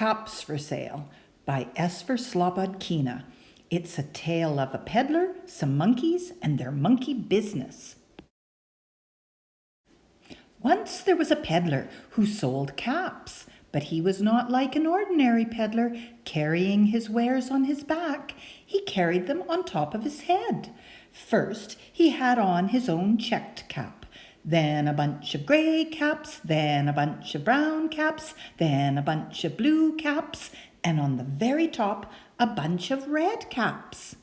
Caps for Sale by Esfer Slobodkina. It's a tale of a peddler, some monkeys, and their monkey business. Once there was a peddler who sold caps, but he was not like an ordinary peddler, carrying his wares on his back. He carried them on top of his head. First, he had on his own checked cap, then a bunch of grey caps, then a bunch of brown caps, then a bunch of blue caps, and on the very top, a bunch of red caps.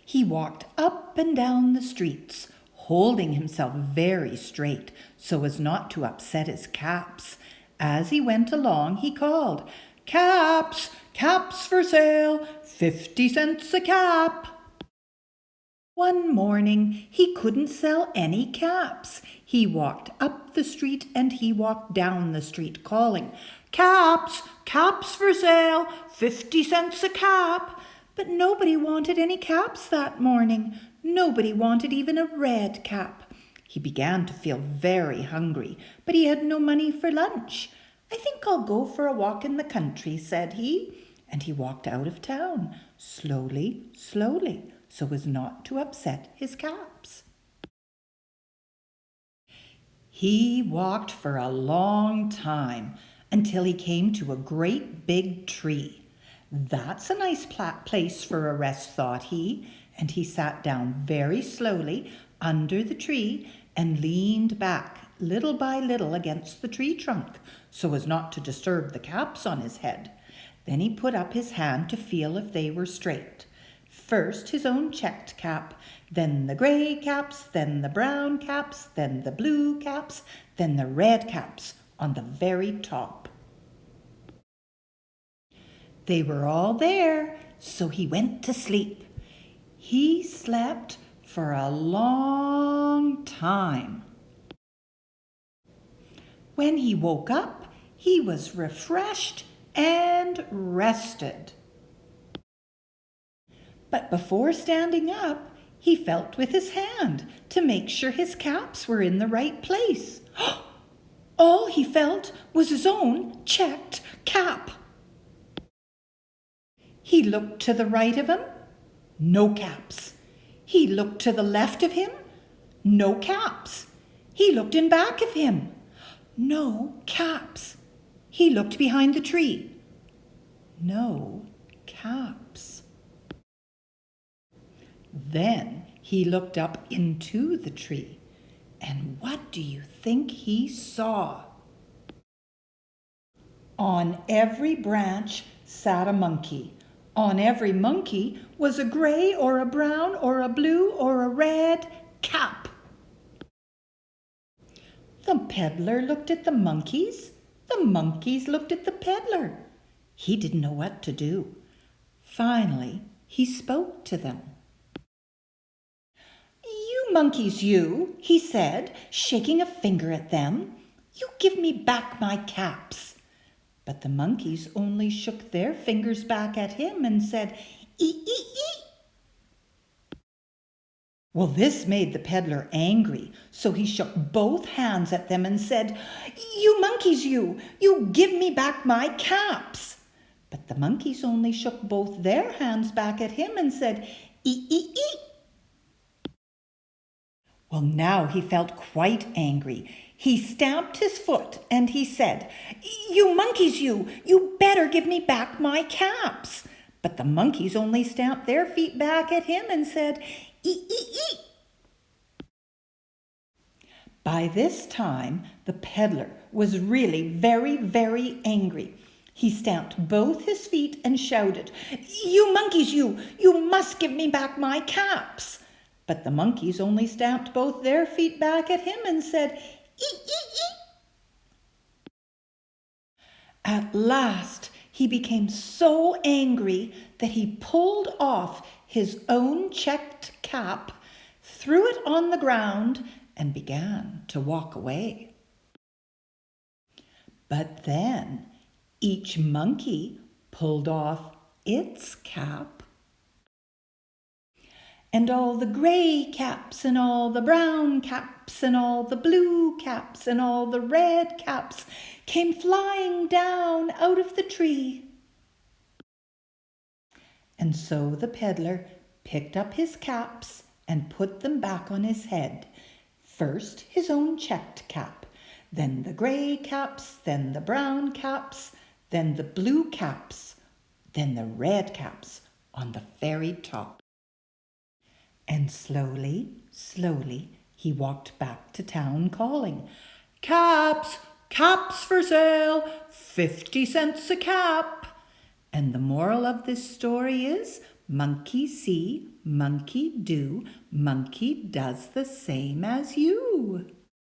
He walked up and down the streets, holding himself very straight so as not to upset his caps. As he went along, he called, "Caps, caps for sale, 50 cents a cap." One morning, he couldn't sell any caps. He walked up the street and he walked down the street, calling, "Caps, caps for sale, 50 cents a cap." But nobody wanted any caps that morning. Nobody wanted even a red cap. He began to feel very hungry, but he had no money for lunch. "I think I'll go for a walk in the country," said he, and he walked out of town, slowly, slowly, so as not to upset his caps. He walked for a long time until he came to a great big tree. "That's a nice place for a rest," thought he, and he sat down very slowly under the tree and leaned back little by little against the tree trunk so as not to disturb the caps on his head. Then he put up his hand to feel if they were straight. First his own checked cap, then the grey caps, then the brown caps, then the blue caps, then the red caps on the very top. They were all there, so he went to sleep. He slept for a long time. When he woke up, he was refreshed and rested. But before standing up, he felt with his hand to make sure his caps were in the right place. All he felt was his own checked cap. He looked to the right of him, no caps. He looked to the left of him, no caps. He looked in back of him, no caps. He looked behind the tree, no caps. Then he looked up into the tree, and what do you think he saw? On every branch sat a monkey. On every monkey was a grey or a brown or a blue or a red cap. The peddler looked at the monkeys. The monkeys looked at the peddler. He didn't know what to do. Finally, he spoke to them. "You monkeys, you," he said, shaking a finger at them. "You give me back my caps." But the monkeys only shook their fingers back at him and said, "Ee." Well, this made the peddler angry, so he shook both hands at them and said, "You monkeys, you give me back my caps." But the monkeys only shook both their hands back at him and said, "Ee." Well, now he felt quite angry. He stamped his foot and he said, "You monkeys, you better give me back my caps." But the monkeys only stamped their feet back at him and said, "Ee." By this time, the peddler was really very, very angry. He stamped both his feet and shouted, "You monkeys, you must give me back my caps." But the monkeys only stamped both their feet back at him and said, "Ee." At last, he became so angry that he pulled off his own checked cap, threw it on the ground, and began to walk away. But then each monkey pulled off its cap, And all the gray caps and all the brown caps and all the blue caps and all the red caps came flying down out of the tree. And so the peddler picked up his caps and put them back on his head. First his own checked cap, then the grey caps, then the brown caps, then the blue caps, then the red caps on the very top. And slowly, slowly, he walked back to town calling, "Caps, caps for sale, 50 cents a cap." And the moral of this story is, monkey see, monkey do, monkey does the same as you.